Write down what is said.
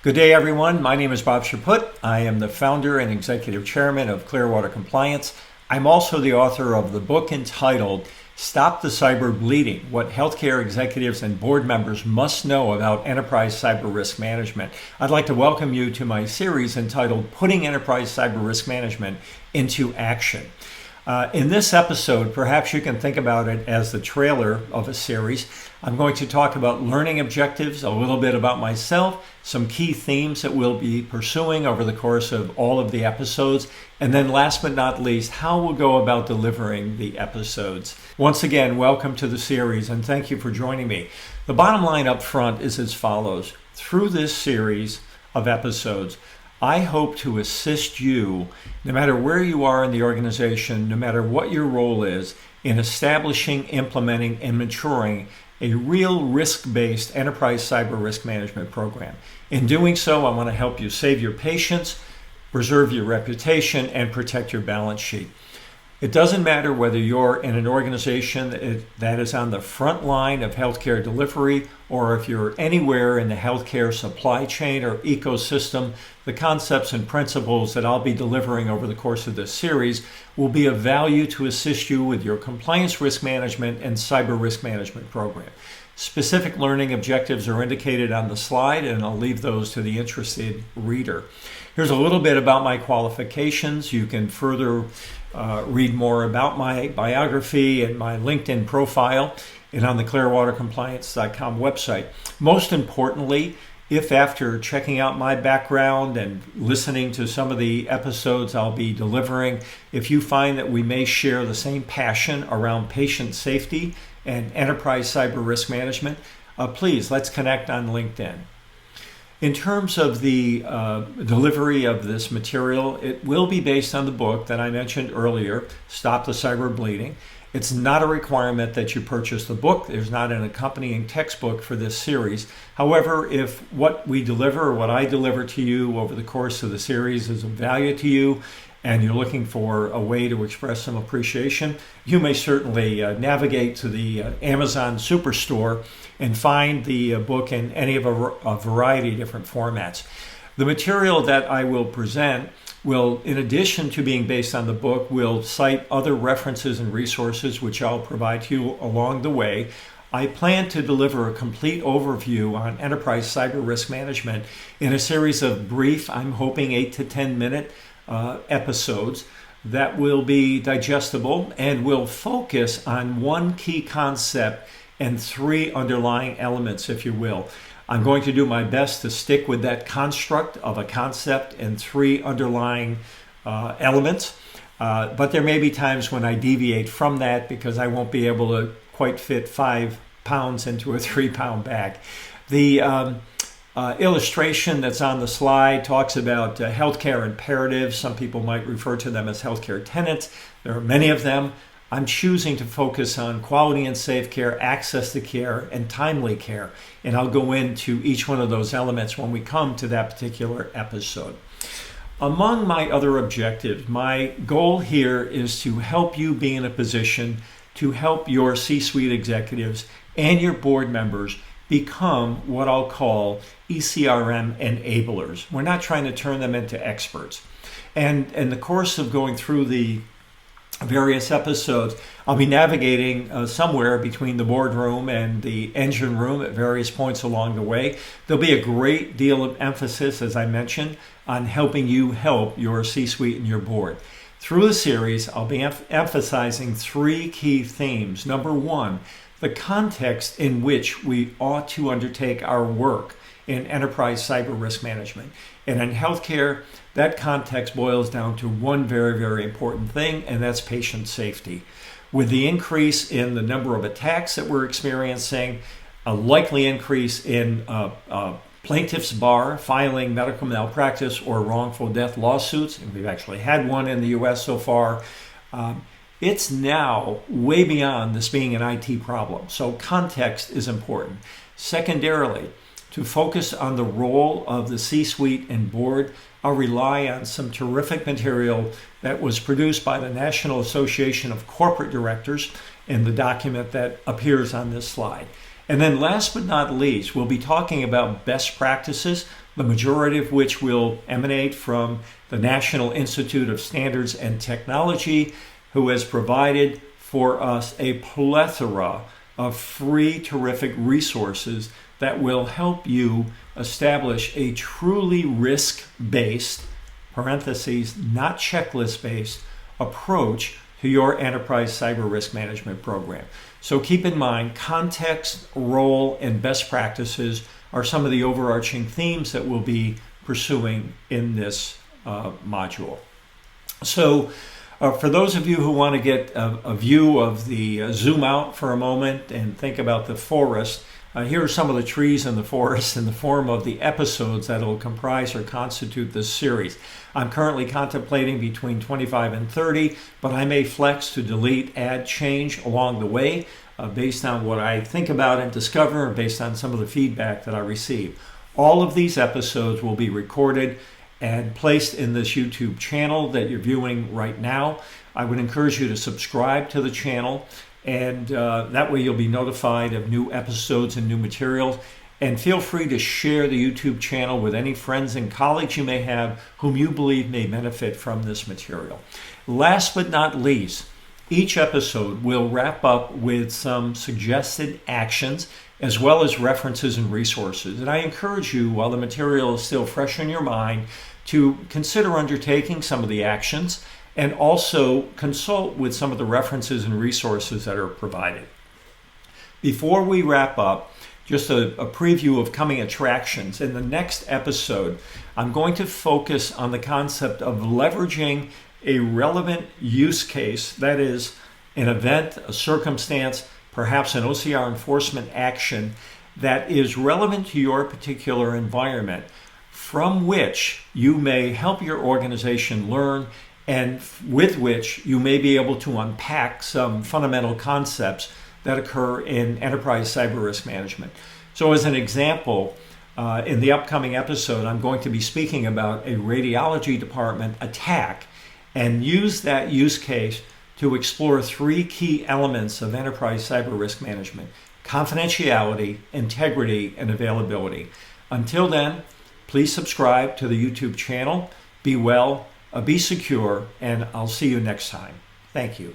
Good day, everyone. My name is Bob Chaput. I am the founder and executive chairman of HIPAACompliance. I'm also the author of the book entitled Stop the Cyber Bleeding: What Healthcare Executives and Board Members Must Know About Enterprise Cyber Risk Management. I'd like to welcome you to my series entitled Putting Enterprise Cyber Risk Management into Action. In this episode, perhaps you can think about it as the trailer of a series. I'm going to talk about learning objectives, a little bit about myself, some key themes that we'll be pursuing over the course of all of the episodes, and then last but not least, how we'll go about delivering the episodes. Once again, welcome to the series and thank you for joining me. The bottom line up front is as follows. Through this series of episodes, I hope to assist you, no matter where you are in the organization, no matter what your role is, in establishing, implementing, and maturing a real risk-based enterprise cyber risk management program. In doing so, I want to help you save your patients, preserve your reputation, and protect your balance sheet. It doesn't matter whether you're in an organization that is on the front line of healthcare delivery or if you're anywhere in the healthcare supply chain or ecosystem, the concepts and principles that I'll be delivering over the course of this series will be of value to assist you with your compliance risk management and cyber risk management program. Specific learning objectives are indicated on the slide, and I'll leave those to the interested reader. Here's a little bit about my qualifications. You can further read more about my biography and my LinkedIn profile and on the ClearwaterCompliance.com website. Most importantly, if after checking out my background and listening to some of the episodes I'll be delivering, if you find that we may share the same passion around patient safety and enterprise cyber risk management, please let's connect on LinkedIn. In terms of the delivery of this material, it will be based on the book that I mentioned earlier, Stop the Cyber Bleeding. It's not a requirement that you purchase the book. There's not an accompanying textbook for this series. However, if what we deliver, or what I deliver to you over the course of the series is of value to you, and you're looking for a way to express some appreciation, you may certainly navigate to the Amazon Superstore and find the book in any of a variety of different formats. The material that I will present will, in addition to being based on the book, will cite other references and resources which I'll provide to you along the way. I plan to deliver a complete overview on enterprise cyber risk management in a series of brief, I'm hoping 8 to 10 minute episodes that will be digestible and will focus on one key concept and three underlying elements, if you will. I'm going to do my best to stick with that construct of a concept and three underlying elements, but there may be times when I deviate from that because I won't be able to quite fit 5 pounds into a 3-pound bag. The illustration that's on the slide talks about healthcare imperatives. Some people might refer to them as healthcare tenets. There are many of them. I'm choosing to focus on quality and safe care, access to care, and timely care. And I'll go into each one of those elements when we come to that particular episode. Among my other objectives, my goal here is to help you be in a position to help your C-suite executives and your board members become what I'll call ECRM enablers. We're not trying to turn them into experts. And in the course of going through the various episodes, I'll be navigating somewhere between the boardroom and the engine room at various points along the way. There'll be a great deal of emphasis, as I mentioned, on helping you help your C-suite and your board. Through the series, I'll be emphasizing three key themes. Number one, the context in which we ought to undertake our work in enterprise cyber risk management. And in healthcare, that context boils down to one very, very important thing, and that's patient safety. With the increase in the number of attacks that we're experiencing, a likely increase in plaintiffs' bar filing medical malpractice or wrongful death lawsuits, and we've actually had one in the U.S. so far, it's now way beyond this being an IT problem. So context is important. Secondarily, to focus on the role of the C-suite and board, I'll rely on some terrific material that was produced by the National Association of Corporate Directors in the document that appears on this slide. And then last but not least, we'll be talking about best practices the majority of which will emanate from the National Institute of Standards and Technology, who has provided for us a plethora of free, terrific resources that will help you establish a truly risk-based, parentheses, not checklist-based, approach to your enterprise cyber risk management program. So keep in mind, context, role, and best practices are some of the overarching themes that we'll be pursuing in this module. So for those of you who want to get a view of the zoom out for a moment and think about the forest, here are some of the trees in the forest in the form of the episodes that will comprise or constitute this series. I'm currently contemplating between 25 and 30, but I may flex to delete, add, change along the way based on what I think about and discover, and based on some of the feedback that I receive. All of these episodes will be recorded and placed in this YouTube channel that you're viewing right now. I would encourage you to subscribe to the channel, and that way you'll be notified of new episodes and new materials. And feel free to share the YouTube channel with any friends and colleagues you may have whom you believe may benefit from this material. Last but not least, each episode will wrap up with some suggested actions as well as references and resources. And I encourage you, while the material is still fresh in your mind, to consider undertaking some of the actions and also consult with some of the references and resources that are provided. Before we wrap up, just a preview of coming attractions. In the next episode, I'm going to focus on the concept of leveraging a relevant use case, that is, an event, a circumstance, perhaps an OCR enforcement action that is relevant to your particular environment, from which you may help your organization learn and with which you may be able to unpack some fundamental concepts that occur in enterprise cyber risk management. So as an example, in the upcoming episode, I'm going to be speaking about a radiology department attack and use that use case to explore three key elements of enterprise cyber risk management: confidentiality, integrity, and availability. Until then, please subscribe to the YouTube channel. Be well, be secure, and I'll see you next time. Thank you.